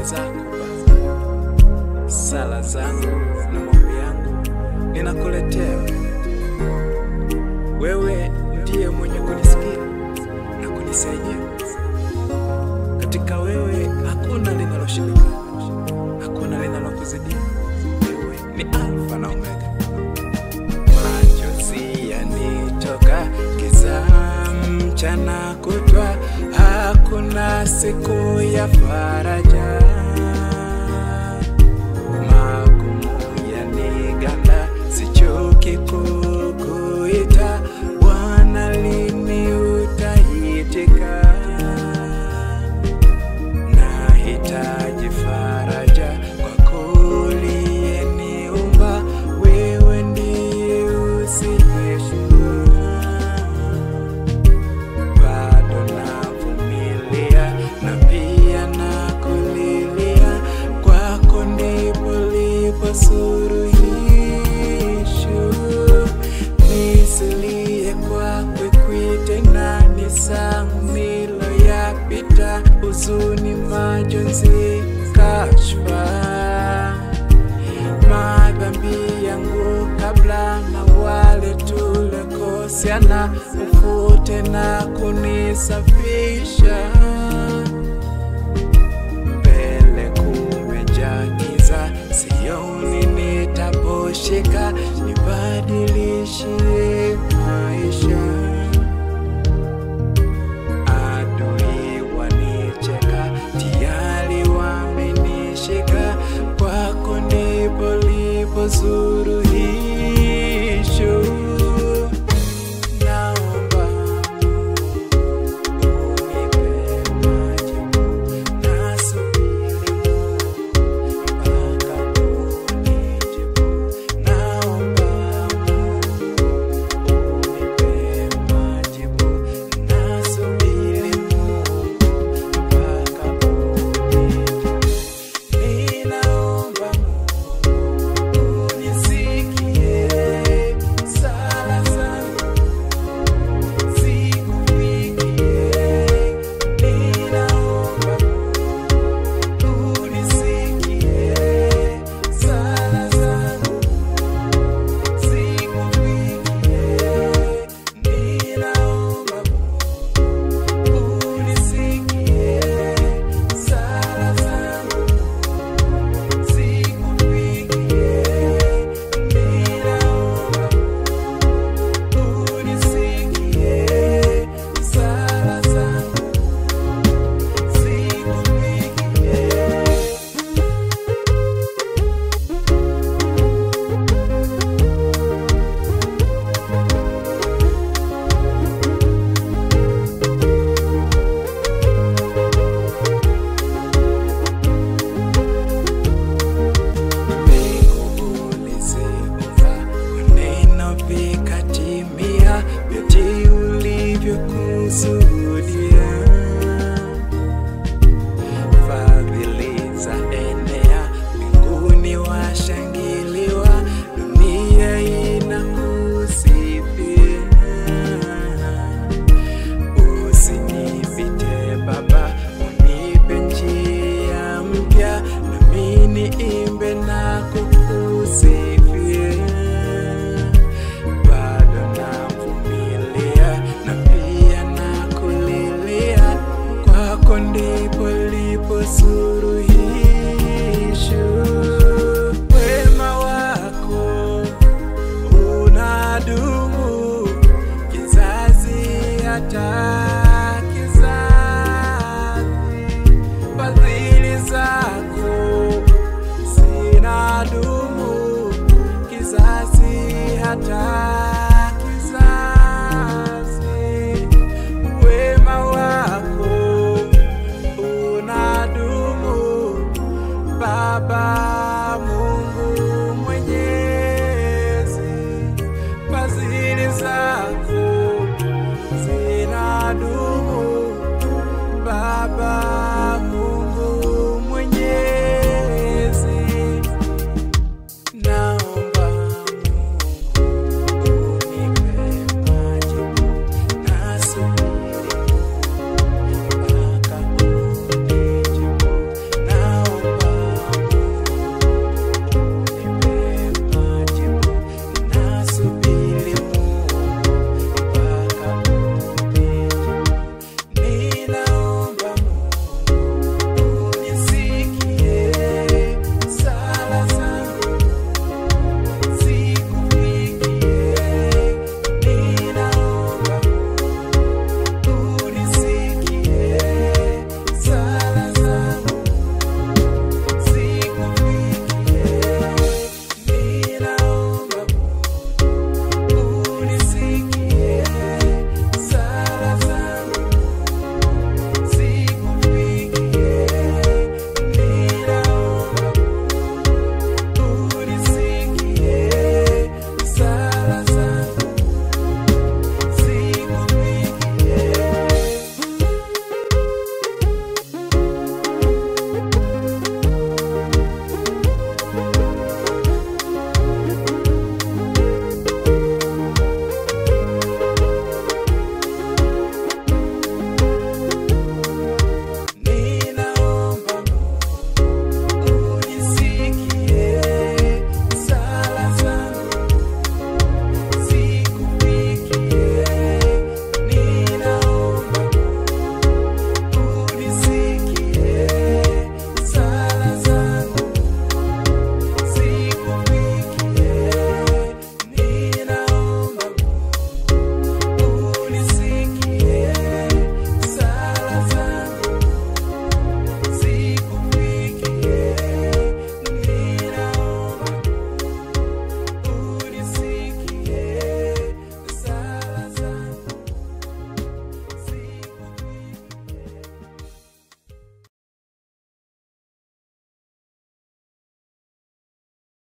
mbele zako Baba, sala zangu na maombi yangu ninakuletea wewe. Ndiye mwenye kunisikia na kunisaidia. Katika wewe hakuna linaloshindikana, hakuna linalokuzidia. Wewe ni Alfa na Omega. Machozi yanitoka giza mchana kutwa, hakuna siku ya faraja. Magumu yaniganda, sichoki kukuita. Bwana, lini utaitika? Nahitaji faraja kwako uliyeniumba. Wewe ndiye usiyeshindwa. Bado navumilia na pia nakulilia, kwako ndipo lipo suluhisho. Nisilie kwako kuite nani, sangu niloyapita, huzuni, majonzi, kashfa. Madhambi yangu kabla na wale tulikoseana, ufute na kunisafisha. Mbele kumejaa giza, sioni nitaposhika. Nibadilishie maisha. Adui wanicheka, tayari wamenishika. Kwako ndipo lipo suluhisho. Naomba unipe majibu, nasubiri mpaka unijibu. Naomba unipe majibu, nasubiri mpaka unijibu. Ninaomba unisikie, sala zangu zikufikie. Ninaomba unisikie, sala zangu zikufikie. Ninaomba unisikie, sala zangu zikufikie. Ninaomba unisikie, sala zangu mbingu uliziumba, kwa neno vikatimia, vyote ulivyokusudia. Fadhili zaenea, mbinguni washangiliwa, dunia inakusifia. Usinipite Baba, unipe njia mpya, nami niimbe na kukusifia. Bado navumilia na pia nakulilia, kwako ndipo lipo suluhisho. Wema wako unadumu kizazi hata kizazi. Fadhili zako zinadumu kizazi hata kizazi. Wema wako unadumu, Baba Mungu Mwenyezi. Fadhili zako zinadumu